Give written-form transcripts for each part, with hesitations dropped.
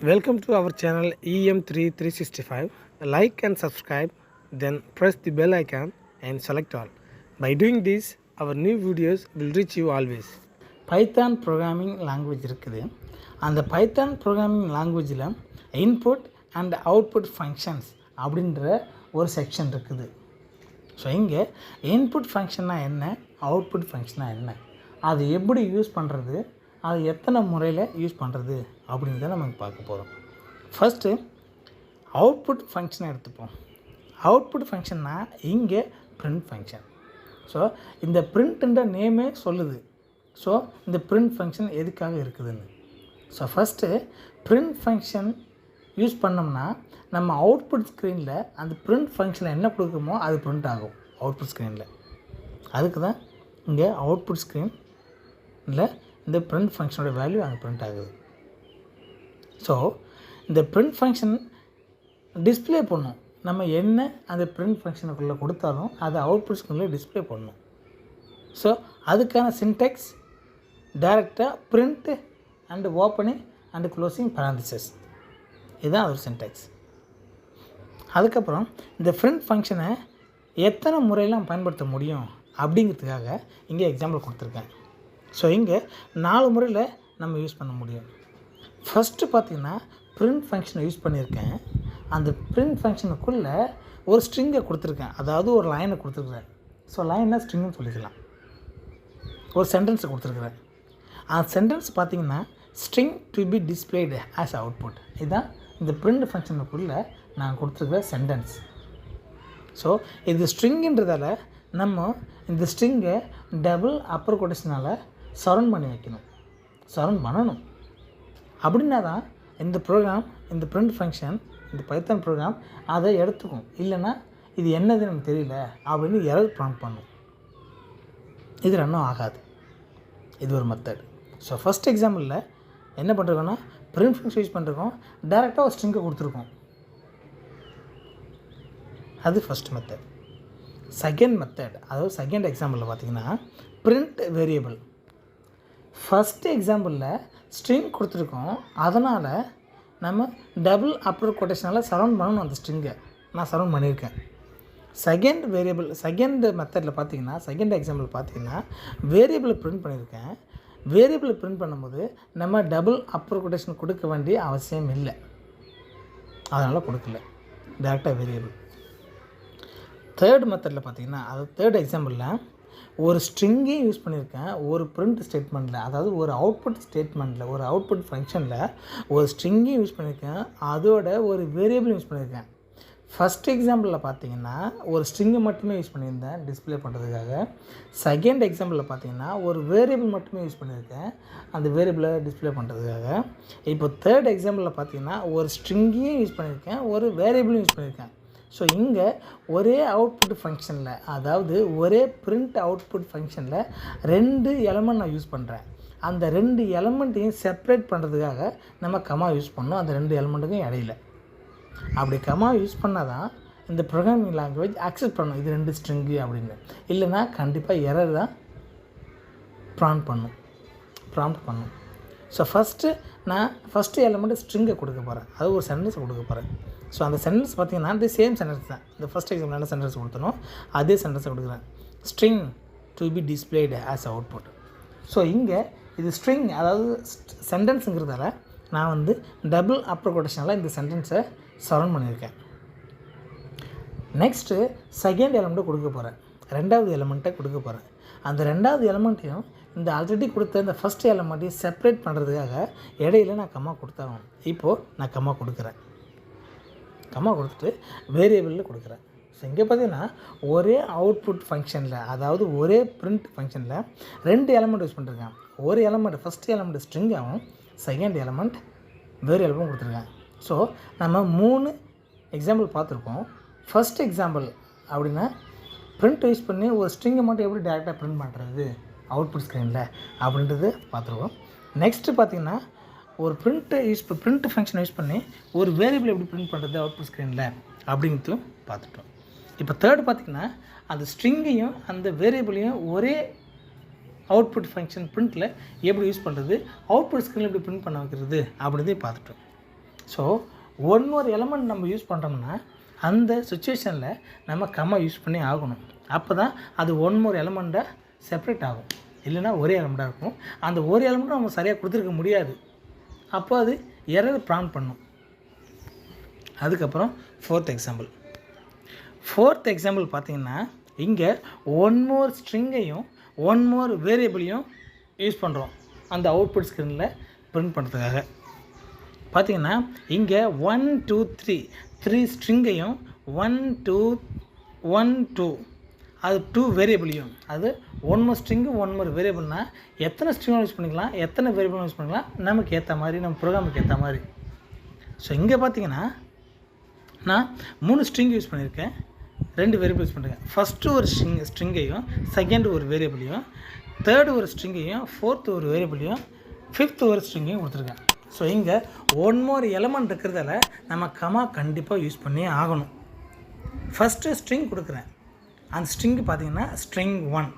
Welcome to our channel EM3365. Like and subscribe, then press the bell icon and select all. By doing this, our new videos will reach you always. Python programming language இருக்குது. அந்த Python programming லாங்குவேஜில் input and output functions அப்படின்ற ஒரு section இருக்குது. So இங்கே input ஃபங்க்ஷன்னா என்ன, output ஃபங்க்ஷனாக என்ன, அது எப்படி யூஸ் பண்ணுறது, அது எத்தனை முறையில் யூஸ் பண்ணுறது அப்படின்றத நமக்கு பார்க்க போகிறோம். ஃபஸ்ட்டு அவுட்புட் ஃபங்க்ஷனை எடுத்துப்போம். அவுட்புட் ஃபங்க்ஷன்னா இங்கே பிரிண்ட் ஃபங்க்ஷன். ஸோ இந்த பிரிண்ட்டுன்ற நேமே சொல்லுது. ஸோ இந்த பிரிண்ட் ஃபங்க்ஷன் எதுக்காக இருக்குதுன்னு. So first print function use பண்ணோம்னா நம்ம அவுட்புட் ஸ்க்ரீனில் அந்த பிரிண்ட் ஃபங்க்ஷனில் என்ன கொடுக்குமோ அது பிரிண்ட் ஆகும் அவுட்புட் ஸ்க்ரீனில். அதுக்கு தான் இங்கே அவுட்புட் ஸ்க்ரீனில் இந்த பிரிண்ட் ஃபங்க்ஷனோட வேல்யூ அங்கே பிரிண்ட் ஆகுது. ஸோ இந்த பிரிண்ட் ஃபங்க்ஷன் டிஸ்பிளே பண்ணும். நம்ம என்ன அந்த பிரிண்ட் ஃபங்க்ஷனுக்குள்ளே கொடுத்தாலும் அதை அவுட்புட் ஸ்க்ரீனில் டிஸ்பிளே பண்ணணும். ஸோ அதுக்கான சின்டெக்ஸ் டைரெக்டாக print and opening and closing பேரந்திசிஸ், இதுதான் ஒரு சின்டெக்ஸ். அதுக்கப்புறம் இந்த பிரிண்ட் ஃபங்க்ஷனை எத்தனை முறையெல்லாம் பயன்படுத்த முடியும் அப்படிங்கிறதுக்காக இங்கே எக்ஸாம்பிள் கொடுத்துருக்கேன். ஸோ இங்கே 4 முறையில் நம்ம யூஸ் பண்ண முடியும். ஃபஸ்ட்டு பார்த்திங்கன்னா பிரிண்ட் ஃபங்க்ஷனை யூஸ் பண்ணியிருக்கேன். அந்த பிரிண்ட் ஃபங்க்ஷனுக்குள்ளே ஒரு ஸ்ட்ரிங்கை கொடுத்துருக்கேன், அதாவது ஒரு லைனை கொடுத்துருக்குறேன். ஸோ லைன்னா ஸ்ட்ரிங்குன்னு சொல்லிக்கலாம். ஒரு சென்டென்ஸை கொடுத்துருக்குறேன். அந்த சென்டென்ஸ் பார்த்திங்கன்னா string to be displayed as output. இதுதான் இந்த பிரிண்ட் ஃபங்க்ஷனுக்குள்ளே நான் கொடுத்துருக்குற சென்டென்ஸ். ஸோ இது ஸ்ட்ரிங்குன்றதால நம்ம இந்த ஸ்ட்ரிங்கை டபுள் அப்பர் கொட்டேஷனால் சரவுண்ட் பண்ணி வைக்கணும், சரவுண்ட் பண்ணணும். அப்படின்னா தான் இந்த ப்ரோக்ராம், இந்த பிரிண்ட் ஃபங்க்ஷன், இந்த பைத்தான் ப்ரோக்ராம் அதை எடுத்துக்கும். இல்லைன்னா இது என்னதுன்னு நமக்கு தெரியல அப்படின்னு எரர் ப்ராம்ப்ட் பண்ணும். இது ரன்னும் ஆகாது. இது ஒரு மெத்தட். ஸோ ஃபஸ்ட் எக்ஸாம்பிளில் என்ன பண்ணுறோன்னா பிரிண்ட் ஃபங்க்ஷன் யூஸ் பண்ணுறோம், டைரெக்டாக ஒரு ஸ்ட்ரிங்கை கொடுத்துருக்கோம். அது ஃபஸ்ட் மெத்தட். செகண்ட் மெத்தட், அதாவது செகண்ட் எக்ஸாம்பிளில் பார்த்திங்கன்னா பிரிண்ட் வேரியபிள். ஃபஸ்ட்டு எக்ஸாம்பிளில் ஸ்ட்ரிங் கொடுத்துருக்கோம், அதனால் நம்ம டபுள் அப்பர் கொட்டேஷனால் சரவுண்ட் பண்ணணும். அந்த ஸ்ட்ரிங்கை நான் சரவுண்ட் பண்ணியிருக்கேன். செகண்ட் வேரியபிள், செகண்ட் மெத்தடில் பார்த்திங்கன்னா, செகண்ட் எக்ஸாம்பிள் பார்த்திங்கன்னா வேரியபிளை பிரிண்ட் பண்ணியிருக்கேன். வேரியபிளை பிரிண்ட் பண்ணும்போது நம்ம டபுள் அப்பர் கொட்டேஷன் கொடுக்க வேண்டிய அவசியம் இல்லை, அதனால் கொடுக்கல, டேரெக்டாக வேரியபிள். தேர்ட் மெத்தடில் பார்த்திங்கன்னா, அதாவது தேர்ட் எக்ஸாம்பிளில் ஒரு ஸ்ட்ரிங்கையும் யூஸ் பண்ணியிருக்கேன். ஒரு பிரிண்ட் ஸ்டேட்மெண்ட்டில், அதாவது ஒரு அவுட்புட் ஸ்டேட்மெண்ட்டில், ஒரு அவுட்புட் ஃபங்க்ஷனில் ஒரு ஸ்ட்ரிங்கையும் யூஸ் பண்ணியிருக்கேன், அதோட ஒரு வேரியபிள் யூஸ் பண்ணியிருக்கேன். ஃபஸ்ட் எக்ஸாம்பிளில் பார்த்திங்கன்னா ஒரு ஸ்ட்ரிங்கை மட்டுமே யூஸ் பண்ணியிருந்தேன் டிஸ்பிளே பண்ணுறதுக்காக. செகண்ட் எக்ஸாம்பிளில் பார்த்திங்கன்னா ஒரு வேரியபிள் மட்டுமே யூஸ் பண்ணியிருக்கேன் அந்த வேரியபிளை டிஸ்பிளே பண்ணுறதுக்காக. இப்போ தேர்ட் எக்ஸாம்பிளில் பார்த்திங்கன்னா ஒரு ஸ்ட்ரிங்கையும் யூஸ் பண்ணியிருக்கேன், ஒரு வேரியபிளும் யூஸ் பண்ணியிருக்கேன். ஸோ இங்கே ஒரே அவுட்புட் ஃபங்க்ஷனில், அதாவது ஒரே பிரிண்ட் அவுட்புட் ஃபங்க்ஷனில் 2 எலமெண்ட் நான் யூஸ் பண்ணுறேன். அந்த 2 எலமெண்ட்டையும் செப்பரேட் பண்ணுறதுக்காக நம்ம கமா யூஸ் பண்ணோம் அந்த 2 எலமெண்ட்டுக்கும் இடையில. அப்படி கமா யூஸ் பண்ணால் தான் இந்த ப்ரோக்ராமிங் லாங்குவேஜ் அக்செப்ட் பண்ணும் இது 2 ஸ்ட்ரிங்கு அப்படின்னு. இல்லைன்னா கண்டிப்பாக எரர் தான் ப்ராம்ப்ட் பண்ணும். ஸோ ஃபஸ்ட்டு எலமெண்ட்டு ஸ்ட்ரிங்கை கொடுக்க போகிறேன், அது ஒரு சென்டென்ஸை கொடுக்க போகிறேன். ஸோ அந்த சென்டென்ஸ் பார்த்திங்கன்னா இந்த சேம் சென்டென்ஸ் தான். இந்த ஃபஸ்ட் எக்ஸாம்பிள் என்ன சென்டென்ஸ் கொடுத்தனோ அதே சென்டென்ஸை கொடுக்குறேன், string to be displayed as output. So இங்கே இது ஸ்ட்ரிங், அதாவது சென்டென்ஸுங்கிறதால நான் டபுள் அப்பர் கொட்டேஷனால் இந்த சென்டென்ஸை சரவுண்ட் பண்ணியிருக்கேன். நெக்ஸ்ட்டு செகண்ட் எலமெண்ட்டை கொடுக்க போகிறேன், 2வது எலமெண்ட்டை கொடுக்க போகிறேன். அந்த 2வது எலமெண்ட்டையும் இந்த ஆல்ரெடி கொடுத்த இந்த ஃபஸ்ட் எலமெண்ட்டையும் செப்பரேட் பண்ணுறதுக்காக இடையில நான் கம்மா கொடுத்தாகணும். இப்போது நான் கம்மா கொடுக்குறேன், கம்மா கொடுத்துட்டு வேரியபிளில் கொடுக்குறேன். ஸோ இங்கே பார்த்திங்கன்னா ஒரே அவுட்புட் ஃபங்க்ஷனில், அதாவது ஒரே பிரிண்ட் ஃபங்க்ஷனில் 2 எலமெண்ட் யூஸ் பண்ணிருக்கேன். ஒரு எலமெண்ட், ஃபஸ்ட் எலமெண்ட் ஸ்ட்ரிங்காகவும் செகண்ட் எலமெண்ட் வேரியபிளும் கொடுத்துருக்கேன். ஸோ நம்ம 3 எக்ஸாம்பிள் பார்த்துருக்கோம். ஃபஸ்ட் எக்ஸாம்பிள் அப்படின்னா பிரிண்ட் யூஸ் பண்ணி ஒரு ஸ்ட்ரிங்கை மட்டும் எப்படி டேரெக்டாக பிரிண்ட் பண்ணுறது அவுட்புட் ஸ்க்ரீனில் அப்படின்றது பார்த்துருக்கோம். நெக்ஸ்ட்டு பார்த்திங்கன்னா ஒரு பிரிண்ட் ஃபங்க்ஷனை யூஸ் பண்ணி ஒரு வேரியபிள் எப்படி பிரிண்ட் பண்ணுறது அவுட்புட் ஸ்க்ரீனில் அப்படிங்கிறதும் பார்த்துட்டோம். இப்போ தேர்ட் பார்த்திங்கன்னா அந்த ஸ்ட்ரிங்கையும் அந்த வேரியபிளையும் ஒரே அவுட்புட் ஃபங்க்ஷன் பிரிண்ட்டில் எப்படி யூஸ் பண்ணுறது, அவுட்புட் ஸ்க்ரீனில் எப்படி பிரிண்ட் பண்ண வைக்கிறது அப்படின்றதே பார்த்துட்டோம். ஸோ ஒன் ஒரு எலமெண்ட் நம்ம யூஸ் பண்ணுறோம்னா அந்த சுச்சுவேஷனில் நம்ம கம்மா யூஸ் பண்ணி ஆகணும். அப்போ தான் அது ஒன் மோர் எலமெண்ட்டாக செப்ரேட் ஆகும். இல்லைன்னா ஒரே எலமெண்ட்டாக இருக்கும். அந்த ஒரு எலமெண்ட்டும் நம்ம சரியாக கொடுத்துருக்க முடியாது. அப்போ அது எரர் ப்ராம்ப்ட் பண்ணும். அதுக்கப்புறம் ஃபோர்த் எக்ஸாம்பிள் பார்த்திங்கன்னா இங்கே ஒன் மோர் ஸ்ட்ரிங்கையும் ஒன் மோர் வேரியபிளையும் யூஸ் பண்ணுறோம் அந்த அவுட்புட் ஸ்க்ரீனில் பிரிண்ட் பண்ணுறதுக்காக. பார்த்திங்கன்னா இங்கே 1 2 3 ஸ்ட்ரிங்கையும் 1 2 அது 2 வேரியபிளையும், அது one more string one more வேரியபிள்னால் எத்தனை ஸ்ட்ரிங்கும் யூஸ் பண்ணிக்கலாம், எத்தனை வேரியபிளும் யூஸ் பண்ணிக்கலாம், நமக்கு ஏற்ற மாதிரி, நம்ம ப்ரோக்ராமுக்கு ஏற்ற மாதிரி. ஸோ இங்கே பார்த்திங்கன்னா நான் 3 ஸ்ட்ரிங் யூஸ் பண்ணியிருக்கேன், 2 வேரியபிள் யூஸ் பண்ணியிருக்கேன். ஃபஸ்ட்டு ஒரு ஸ்ட்ரிங்கையும் செகண்ட் ஒரு வேரியபிளையும், தேர்டு ஒரு ஸ்ட்ரிங்கையும், ஃபோர்த்து ஒரு வேரியபிளையும், ஃபிஃப்த்து ஒரு ஸ்ட்ரிங்கையும் கொடுத்துருக்கேன். ஸோ இங்கே ஒன் மோர் எலமெண்ட் இருக்கிறதால நம்ம கமா கண்டிப்பாக யூஸ் பண்ணி ஆகணும். ஃபஸ்ட்டு ஸ்ட்ரிங் கொடுக்குறேன். அந்த ஸ்ட்ரிங்கு பார்த்திங்கன்னா ஸ்ட்ரிங் 1.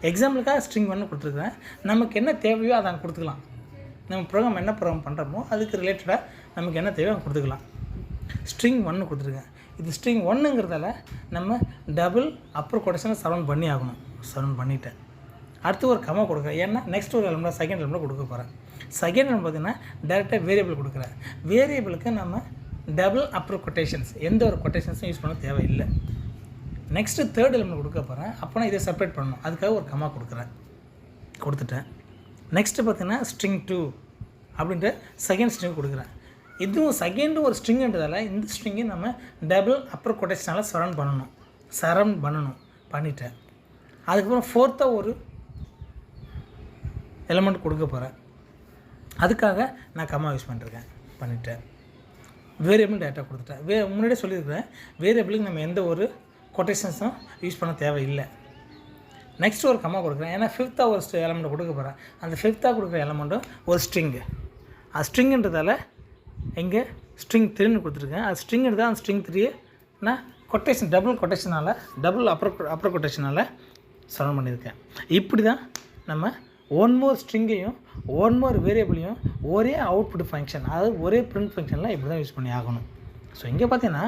எக்ஸாம்பிளுக்காக ஸ்ட்ரிங் 1 கொடுத்துருக்குறேன். நமக்கு என்ன தேவையோ அதை அங்கே கொடுத்துக்கலாம். நம்ம ப்ரோக்ராம் என்ன ப்ரோக்ராம் பண்ணுறோமோ அதுக்கு ரிலேட்டடாக நமக்கு என்ன தேவையோ அங்கே கொடுத்துக்கலாம். ஸ்ட்ரிங் 1 கொடுத்துருக்கேன். இது ஸ்ட்ரிங் 1ங்கிறதால நம்ம டபுள் அப்பர் கொட்டேஷனை சரவுண்ட் பண்ணி ஆகணும். சரவுண்ட் பண்ணிவிட்டேன். அடுத்து ஒரு கமா கொடுக்குறேன். ஏன்னா நெக்ஸ்ட் ஒரு எலமெண்ட் செகண்ட் எலமெண்ட் கொடுக்க போகிறேன். செகண்ட் எலமெண்ட் பார்த்திங்கன்னா டேரெக்டாக வேரியபிள் கொடுக்குறேன். வேரியபிளுக்கு நம்ம டபுள் அப்பர் கொட்டேஷன்ஸ், எந்த ஒரு கொட்டேஷன்ஸும் யூஸ் பண்ண தேவையில்லை. நெக்ஸ்ட்டு தேர்ட் எலமெண்ட் கொடுக்க போகிறேன். அப்போனா இதை செப்பரேட் பண்ணணும். அதுக்காக ஒரு கமா கொடுத்துட்டேன். நெக்ஸ்ட்டு பார்த்திங்கன்னா ஸ்ட்ரிங் 2 அப்படின்ற செகண்ட் ஸ்ட்ரிங் கொடுக்குறேன். இதுவும் செகண்டு ஒரு ஸ்ட்ரிங்குன்றதால இந்த ஸ்ட்ரிங்கை நம்ம டபுள் அப்பர் கொட்டேஷனால் சரவுண்ட் பண்ணணும். பண்ணிட்டேன். அதுக்கப்புறம் ஃபோர்த்தாக ஒரு எலமெண்ட் கொடுக்க போகிறேன். அதுக்காக நான் கமா யூஸ் பண்ணிட்டேன். வேரியபிள் டேட்டா கொடுத்துட்டேன். முன்னாடியே சொல்லியிருக்கிறேன், வேரியபிளுக்கு நம்ம எந்த ஒரு கொட்டேஷன்ஸும் யூஸ் பண்ண தேவையில்லை. நெக்ஸ்ட் ஒரு கமா கொடுக்குறேன். ஏன்னா ஃபிஃப்த்தாக ஒரு எலமெண்ட்டை கொடுக்க போகிறேன். அந்த ஃபிஃப்த்தாக கொடுக்குற எலமெண்ட்டும் ஒரு ஸ்ட்ரிங்கு. அது ஸ்ட்ரிங்குன்றதால இங்கே ஸ்ட்ரிங் 3ன்னு கொடுத்துருக்கேன். அது ஸ்ட்ரிங்குன்றதால் அந்த ஸ்ட்ரிங் 3 நான் கொட்டேஷன் டபுள் அப்பர் கொட்டேஷனால் சரவுண்ட் பண்ணியிருக்கேன். இப்படி தான் நம்ம ஒன் மோர் ஸ்ட்ரிங்கையும் ஒன் மோர் வேரியபிளையும் ஒரே அவுட்புட் ஃபங்க்ஷன், அதாவது ஒரே பிரிண்ட் ஃபங்க்ஷனில் இப்படி தான் யூஸ் பண்ணி ஆகணும். ஸோ இங்கே பார்த்தீங்கன்னா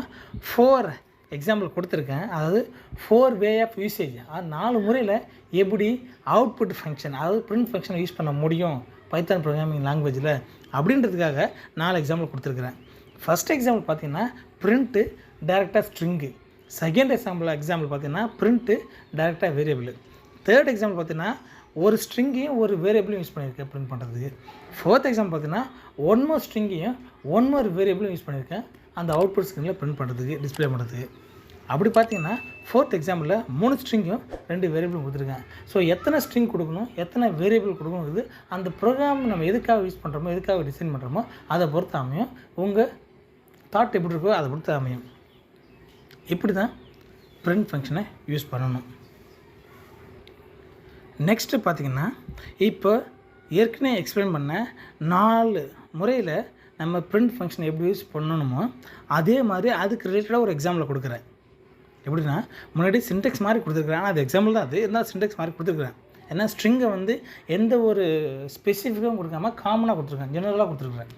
4 எக்ஸாம்பிள் கொடுத்துருக்கேன். அதாவது 4 வே ஆஃப் யூசேஜ், அது 4 முறையில் எப்படி அவுட்புட் ஃபங்க்ஷன், அதாவது பிரிண்ட் ஃபங்க்ஷனை யூஸ் பண்ண முடியும் பைத்தான் ப்ரோக்ராமிங் லாங்குவேஜில் அப்படின்றதுக்காக 4 எக்ஸாம்பிள் கொடுத்துருக்குறேன். ஃபஸ்ட் எக்ஸாம்பிள் பார்த்தீங்கன்னா பிரிண்ட்டு டேரெக்டாக ஸ்ட்ரிங்கு. செகண்ட் எக்ஸாம்பிள் பார்த்தீங்கன்னா பிரிண்ட்டு டேரெக்டாக வேரியபிள். தேர்ட் எக்ஸாம்பிள் பார்த்தீங்கன்னா ஒரு ஸ்ட்ரிங்கையும் ஒரு வேரியபிளையும் யூஸ் பண்ணியிருக்கேன் பிரிண்ட் பண்ணுறதுக்கு. ஃபோர்த் எக்ஸாம்பிள் பார்த்தீங்கன்னா ஒன் மோர் ஸ்ட்ரிங்கையும் ஒன் மோர் வேரியபிளும் யூஸ் பண்ணியிருக்கேன் அந்த அவுட்புட் ஸ்க்ரீனில் பிரிண்ட் பண்ணுறதுக்கு, டிஸ்பிளே பண்ணுறதுக்கு. அப்படி பார்த்தீங்கன்னா ஃபோர்த் எக்ஸாம்பிளில் 3 ஸ்ட்ரிங்கும் 2 வேரியபிளும் கொடுத்துருக்கேன். ஸோ எத்தனை ஸ்ட்ரிங் கொடுக்கணும், எத்தனை வேரியபிள் கொடுக்கணுங்கிறது அந்த ப்ரோக்ராம் நம்ம எதுக்காக யூஸ் பண்ணுறோமோ, எதுக்காக டிசைன் பண்ணுறோமோ அதை பொறுத்து அமையும். உங்கள் தாட் எப்படி இருக்கோ அதை பொறுத்து அமையும். இப்படி தான் பிரிண்ட் ஃபங்க்ஷனை யூஸ் பண்ணணும். நெக்ஸ்ட்டு பார்த்திங்கன்னா இப்போ ஏற்கனவே எக்ஸ்பிளைன் பண்ண 4 முறையில் நம்ம பிரிண்ட் ஃபங்க்ஷனை எப்படி யூஸ் பண்ணணுமோ அதே மாதிரி அதுக்கு ரிலேட்டடாக ஒரு எக்ஸாம்பிள் கொடுக்குறேன். எப்படின்னா முன்னாடி சின்டெக்ஸ் மாதிரி கொடுத்துருக்குறேன். ஆனால் அது எக்ஸாம்பிள் தான், அது இருந்தால் சின்டெக்ஸ் மாதிரி கொடுத்துருக்குறேன். ஏன்னா ஸ்ட்ரிங்கை எந்த ஒரு ஸ்பெசிஃபிக்காகவும் கொடுக்காம காமனாக கொடுத்துருக்கேன், ஜெனரலாக கொடுத்துருக்குறேன்.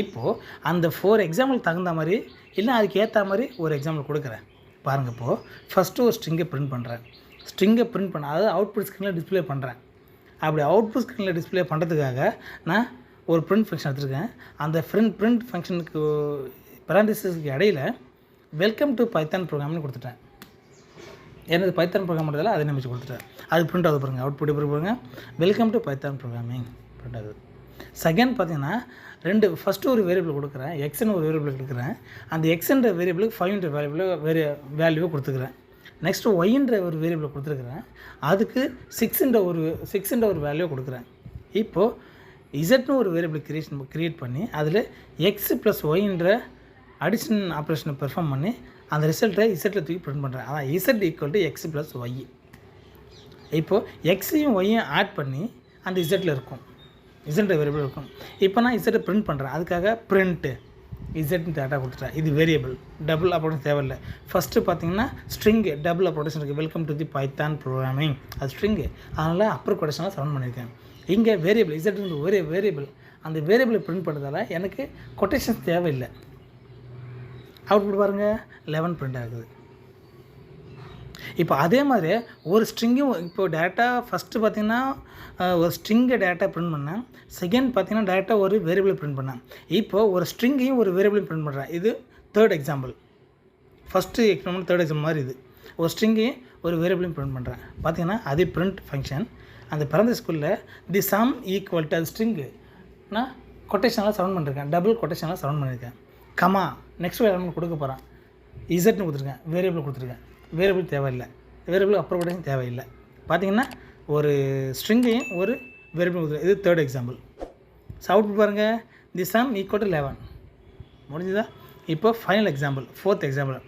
இப்போது அந்த 4 எக்ஸாம்பிள் தகுந்த மாதிரி இல்லை அதுக்கு ஏற்ற மாதிரி ஒரு எக்ஸாம்பிள் கொடுக்குறேன். பாருங்கள், இப்போது ஃபஸ்ட்டு ஒரு ஸ்ட்ரிங்கை பிரிண்ட் பண்ணுறேன். அதாவது அவுட்புட் ஸ்க்ரீனில் டிஸ்பிளே பண்ணுறேன். அப்படி அவுட்புட் ஸ்க்ரீனில் டிஸ்பிளே பண்ணுறதுக்காக நான் ஒரு பிரிண்ட் ஃபங்க்ஷன் எடுத்துருக்கேன். அந்த பிரிண்ட் ஃபங்க்ஷனுக்கு பேரண்டிஸஸ்க்கு இடையில் வெல்கம் டு பைத்தான் ப்ரோக்ராம்னு கொடுத்துட்டேன். எனது பைத்தான் ப்ரோக்ராம் பண்ணுறதால அதை நிமிச்சு கொடுத்துட்டேன். அது பிரிண்ட் ஆகுது பாருங்கள், அவுட்புட் எப்படி பாருங்கள், welcome to Python programming print ஆகுது. செகண்ட் பார்த்தீங்கன்னா ஃபஸ்ட்டு ஒரு வேரியபிள் கொடுக்குறேன், எக்ஸ்ன்னு ஒரு வேரியபிள் கொடுக்குறேன். அந்த எக்ஸ்ன்ற வேரியபிளுக்கு 5ன்ற வேல்யூவை கொடுத்துக்கிறேன். நெக்ஸ்ட்டு ஒய்ன்ற ஒரு வேரியபிள் கொடுத்துருக்குறேன். அதுக்கு 6ன்ற ஒரு வேல்யூ கொடுக்குறேன். இப்போது இசட்னு ஒரு வேரியபிள் க்ரியேட் பண்ணி அதில் எக்ஸ் ப்ளஸ் ஒய்ன்ற அடிஷன் ஆப்ரேஷனை பெர்ஃபார்ம் பண்ணி அந்த ரிசல்ட்டை இசட்டில் தூக்கி பிரிண்ட் பண்ணுறேன். அதான் Z equal to X plus Y. இப்போது எக்ஸையும் ஒய்யும் ஆட் பண்ணி அந்த இசட்டில் இருக்கும், இசட்ன்ற வேரியபிள் இருக்கும். இப்போ நான் இசட்டை பிரிண்ட் பண்ணுறேன். அதுக்காக பிரிண்ட்டு இசட்னு டேட்டா கொடுத்துட்டேன். இது வேரியபிள், டபுள் அப்ரோடேஷன் தேவையில்லை. ஃபஸ்ட்டு பார்த்தீங்கன்னா ஸ்ட்ரிங்கு டபுள் அப்ரோடேஷன் இருக்குது, welcome to the Python programming, அது ஸ்ட்ரிங்கு. அதனால் அப்பர் கொட்டேஷனாக சரவுண்ட் பண்ணியிருக்கேன். இங்கே வேரியபிள் இசட்ன்ற ஒரே வேரியபிள், அந்த வேரியபிளை பிரிண்ட் பண்ணுறதால எனக்கு கொட்டேஷன்ஸ் தேவையில்லை. அவுட்புட் பாருங்கள் 11 பிரிண்ட் ஆகுது. இப்போ அதே மாதிரி ஒரு ஸ்ட்ரிங்கும் இப்போ டேட்டா ஃபஸ்ட்டு பார்த்திங்கன்னா ஒரு ஸ்ட்ரிங்கை டேட்டா பிரிண்ட் பண்ணேன். செகண்ட் பார்த்திங்கன்னா டேட்டா ஒரு வேரியபிளை பிரிண்ட் பண்ணேன். இப்போது ஒரு ஸ்ட்ரிங்கையும் ஒரு வேரியபிளையும் பிரிண்ட் பண்ணுறேன். இது third example. First example third example மாதிரி இது. ஒரு ஸ்ட்ரிங்கையும் ஒரு வேரியபிளையும் பிரிண்ட் பண்ணுறேன். பார்த்திங்கன்னா அதே பிரிண்ட் ஃபங்க்ஷன். அந்த பிறந்த ஸ்கூலில் தி சம் ஈக்குவல் டு அது ஸ்ட்ரிங்கு நான் கொட்டேஷனெலாம் சரௌண்ட் பண்ணியிருக்கேன். டபுள் கொட்டேஷனெலாம் சரௌண்ட் பண்ணியிருக்கேன். கமா நெக்ஸ்ட் எலமெண்ட் கொடுக்க போகிறேன். இசட்னு கொடுத்துருக்கேன். வேரியபிள் கொடுத்துருக்கேன். வேரியபிள் தேவையில்லை. வேரியபிள் அப்புறம் தேவையில்லை. பார்த்திங்கன்னா ஒரு ஸ்ட்ரிங்கையும் ஒரு வேரியபிள் கொடுத்துருக்கேன். இது தேர்ட் எக்ஸாம்பிள். ஸோ அவுட்புட் பாருங்கள் தி சம் ஈக்குவல் டு 11 முடிஞ்சுதா? இப்போ final example, fourth example.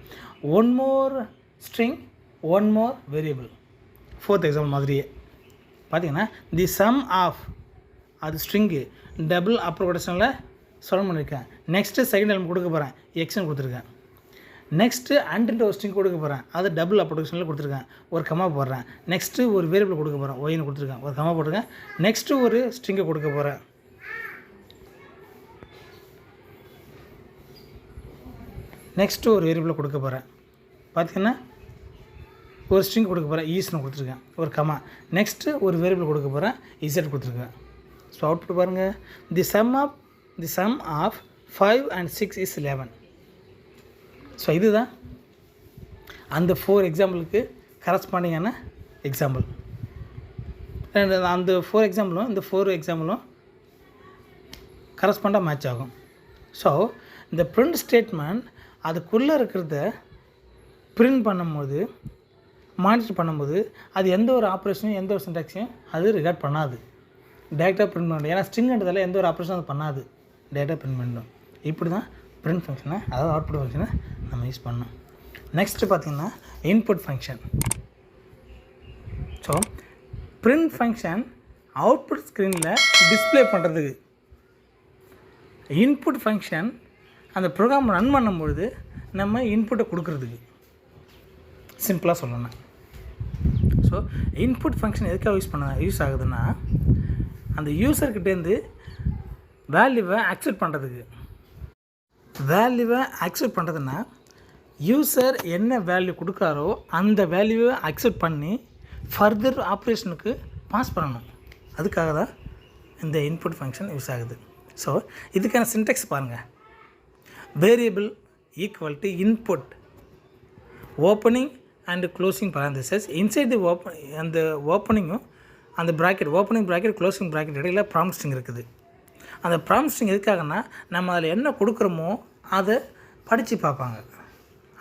One more string one more variable. Fourth example மாதிரியே பார்த்திங்கன்னா தி சம் ஆஃப் அது ஸ்ட்ரிங்கு டபுள் அப்பர் கொட்டேஷனில் சொல்ல பண்ணியிருக்கேன். நெக்ஸ்ட்டு செகண்ட் எலிமெண்ட் கொடுக்க போகிறேன். எக்ஸ்னு கொடுத்துருக்கேன். நெக்ஸ்ட்டு அண்ட் ஒரு ஸ்ட்ரிங் கொடுக்க போகிறேன். அது டபுள் அப்பர் கொட்டேஷனில் கொடுத்துருக்கேன். ஒரு கமா போடுறேன். நெக்ஸ்ட்டு ஒரு வேரியபிள் கொடுக்க போகிறேன். ஒய்னு கொடுத்துருக்கேன். ஒரு கமா போட்டிருக்கேன். நெக்ஸ்ட்டு ஒரு ஸ்ட்ரிங்கை கொடுக்க போகிறேன். நெக்ஸ்ட்டு ஒரு வேரியபிளை கொடுக்க போகிறேன். பார்த்திங்கன்னா ஒரு ஸ்ட்ரிங் கொடுக்க போகிறேன். ஈஸ்னு கொடுத்துருக்கேன். ஒரு கமா. நெக்ஸ்ட்டு ஒரு வேரியபிள் கொடுக்க போகிறேன். இசட் கொடுத்துருக்கேன். ஸோ அவுட்புட் பாருங்கள் the sum of 5 and 6 is 11. So இதுதான் அந்த 4 எக்ஸாம்பிளுக்கு கரஸ்பாண்டிங்கான எக்ஸாம்பிள். அந்த 4 எக்ஸாம்பிளும் இந்த 4 எக்ஸாம்பிளும் கரஸ்பாண்டாக மேட்ச் ஆகும். ஸோ இந்த பிரிண்ட் ஸ்டேட்மெண்ட் அதுக்குள்ளே இருக்கிறத பிரிண்ட் பண்ணும்போது மானிட்டர் பண்ணும்போது அது எந்த ஒரு ஆப்ரேஷனும் எந்த ஒரு சின்டாக்ஸையும் அது ரிகார்ட் பண்ணாது. டேட்டா பிரிண்ட் பண்ணணும். ஏன்னா ஸ்ட்ரிங்ன்றதால எந்த ஒரு ஆப்ரேஷனும் அது பண்ணாது. டேட்டா பிரிண்ட் பண்ணணும். இப்படி தான் பிரிண்ட் ஃபங்க்ஷனை அதாவது அவுட்புட் ஃபங்க்ஷனை நம்ம யூஸ் பண்ணோம். நெக்ஸ்ட்டு பார்த்திங்கன்னா input function. So print function output ஸ்க்ரீனில் டிஸ்பிளே பண்ணுறதுக்கு, இன்புட் ஃபங்க்ஷன் அந்த ப்ரோக்ராம் ரன் பண்ணும்பொழுது நம்ம இன்புட்டை கொடுக்குறதுக்கு, சிம்பிளாக சொல்லணும். ஸோ இன்புட் ஃபங்க்ஷன் எதுக்காக யூஸ் ஆகுதுன்னா அந்த யூஸர்கிட்டேருந்து வேல்யூவை அக்செப்ட் பண்ணுறதுக்கு. வேல்யூவை அக்செப்ட் பண்ணுறதுன்னா யூஸர் என்ன வேல்யூ கொடுக்குறாரோ அந்த வேல்யூவை அக்செப்ட் பண்ணி ஃபர்தர் ஆப்ரேஷனுக்கு பாஸ் பண்ணணும். அதுக்காக தான் இந்த இன்புட் ஃபங்க்ஷன் யூஸ் ஆகுது. ஸோ இதுக்கான சின்டெக்ஸ் பாருங்கள். Variable equal to input opening and closing parenthesis. Inside the அந்த ஓப்பனிங்கும் அந்த bracket opening bracket closing bracket இடையில ப்ராம்ப்ட் ஸ்ட்ரிங் இருக்குது. அந்த ப்ராம்ப்ட் ஸ்ட்ரிங் எதுக்காகனா நம்ம அதில் என்ன கொடுக்குறோமோ அதை படித்து பார்ப்பாங்க.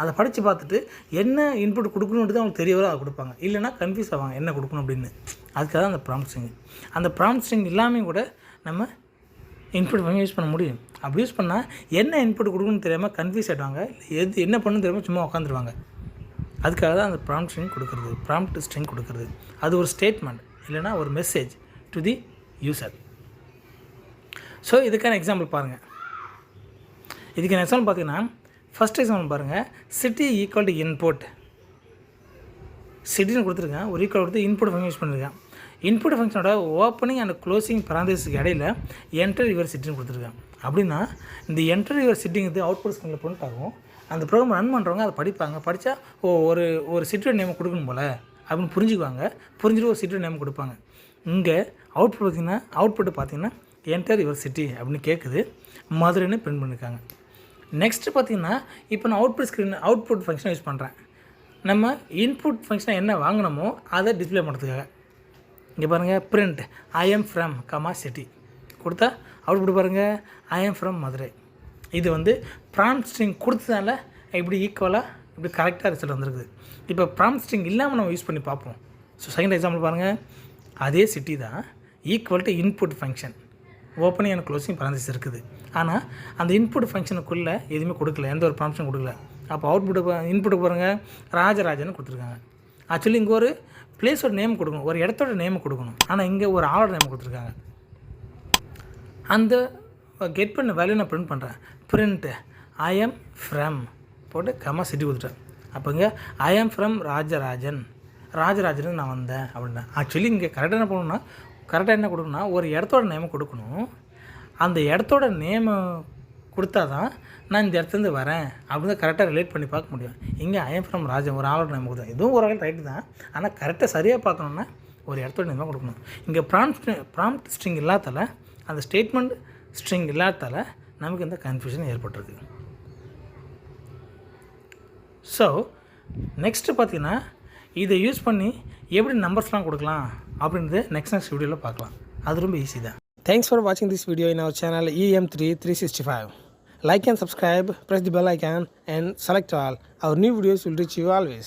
அதை படித்து பார்த்துட்டு என்ன இன்புட் கொடுக்கணுன்றது அவங்களுக்கு தெரிய வர அதை கொடுப்பாங்க. இல்லைனா கன்ஃபியூஸ் ஆவாங்க என்ன கொடுக்கணும் அப்படின்னு. அதுக்காக தான் அந்த ப்ராம்ப்ட் ஸ்ட்ரிங். அந்த ப்ராம்ப்ட் ஸ்ட்ரிங் இல்லாமல் கூட நம்ம இன்புட் பண்ணி யூஸ் பண்ண முடியும். அப்படி யூஸ் பண்ணால் என்ன இன்புட் கொடுக்கணும்னு தெரியாமல் கன்ஃபியூஸ் ஆகிடுவாங்க. என்ன பண்ணணும்னு தெரியாமல் சும்மா உட்காந்துருவாங்க. அதுக்காக தான் அந்த ப்ராம்ப்ட் ஸ்ட்ரிங் கொடுக்குறது, ப்ராம்ப்ட் ஸ்ட்ரிங் கொடுக்குறது. அது ஒரு ஸ்டேட்மெண்ட் இல்லைனா ஒரு message to the user. So இதுக்கான எக்ஸாம்பிள் பாருங்கள். இதுக்கான எக்ஸாம்பிள் பார்த்தீங்கன்னா ஃபஸ்ட் எக்ஸாம்பிள் பாருங்கள். City equal to input. சிட்டின்னு கொடுத்துருக்கேன். ஒரு ஈக்குவல் கொடுத்து இன்புட் ஃபங்க்ஷன் யூஸ் பண்ணியிருக்கேன். இன்புட் ஃபங்க்ஷனோட ஓப்பனிங் அண்ட் க்ளோசிங் parenthesis இடையில என்டர் யுவர் சிட்டின்னு கொடுத்துருக்கேன். அப்படின்னா இந்த என்டர் யுவர் சிட்டிங் இது அவுட்புட் ஸ்க்ரீனில் பிரிண்ட் ஆகும். அந்த ப்ரோக்ராம் ரன் பண்ணுறவங்க அதை படிப்பாங்க. படித்தா ஒரு சிட்டியோட நேம் கொடுக்கணும் போல் அப்படின்னு புரிஞ்சுக்குவாங்க. புரிஞ்சுட்டு ஒரு சிட்டியோட நேம் கொடுப்பாங்க. இங்கே அவுட்புட்டு பார்த்தீங்கன்னா என்டர் யுவர் சிட்டி அப்படின்னு கேட்குது. மதுரைன்னு பிரிண்ட் பண்ணியிருக்காங்க. நெக்ஸ்ட்டு பார்த்திங்கன்னா இப்போ நான் அவுட்புட் ஃபங்க்ஷனை யூஸ் பண்ணுறேன். நம்ம இன்புட் ஃபங்க்ஷனை என்ன வாங்கினோமோ அதை டிஸ்பிளே பண்ணுறதுக்காக. இங்கே பாருங்கள் print I am from city கொடுத்தா அவுட்புட் பாருங்கள் ஐ எம் ஃப்ரம் மதுரை. இது ப்ராம்ப்ட் ஸ்ட்ரிங் கொடுத்ததால இப்படி ஈக்குவலாக இப்படி கரெக்டாக ரிசல்ட் வந்துருக்குது. இப்போ ப்ராம்ப்ட் ஸ்ட்ரிங் இல்லாமல் நம்ம யூஸ் பண்ணி பார்ப்போம். ஸோ செகண்ட் எக்ஸாம்பிள் பாருங்கள். அதே சிட்டி தான் equal to input function opening and closing parenthesis இருக்குது. ஆனால் அந்த இன்புட் ஃபங்க்ஷனுக்குள்ளே எதுவுமே கொடுக்கல, எந்த ஒரு ப்ராம்ப்ஷன் கொடுக்கல. அப்போ இன்புட்டு பாருங்கள் ராஜராஜன்னு கொடுத்துருக்காங்க. ஆக்சுவலி இங்கே ஒரு பிளேஸோட நேம் கொடுக்கணும், ஒரு இடத்தோட நேம் கொடுக்கணும். ஆனால் இங்கே ஒரு ஆளோட நேம் கொடுத்துருக்காங்க. அந்த கெட் பண்ண வேல்யூ நான் பிரிண்ட் பண்ணுறேன். பிரிண்ட்டு ஐ எம் ஃப்ரம் போட்டு சிட்டி கொடுத்துட்டேன். அப்போங்க ஐ எம் ஃப்ரம் ராஜராஜன் நான் வந்தேன் அப்படின்னா. ஆக்சுவலி இங்கே கரெக்டாக என்ன பண்ணணும்னா கரெக்டாக என்ன கொடுக்கணும்னா ஒரு இடத்தோட நேம் கொடுக்கணும். அந்த இடத்தோட நேமை கொடுத்தா தான் நான் இந்த இடத்துலேருந்து வரேன் அப்படின்னு கரெக்டாக ரிலேட் பண்ணி பார்க்க முடியும். இங்கே ஐஎம் ஃப்ரம் ராஜன் ஒரு ஆளோட நேம் கொடுத்தேன், இதுவும் ஒரு வகையில் ரைட்டு தான். ஆனால் கரெக்டாக சரியாக பார்க்கணுன்னா ஒரு இடத்தோட நேமாக கொடுக்கணும். இங்கே ப்ராம்ப்ட் ஸ்ட்ரிங் இல்லாதால, அந்த ஸ்டேட்மெண்ட் ஸ்ட்ரிங் இல்லாதால நமக்கு இந்த கன்ஃபியூஷன் ஏற்பட்டுருக்கு. ஸோ நெக்ஸ்ட்டு பார்த்தீங்கன்னா இதை யூஸ் பண்ணி எப்படி நம்பர்ஸ்லாம் கொடுக்கலாம் அப்படின்றது நெக்ஸ்ட் வீடியோவில் பார்க்கலாம். அது ரொம்ப ஈஸி தான். Thanks for watching this video in our channel EM3 365. Like and subscribe, press the bell icon and select all. Our new videos will reach you always.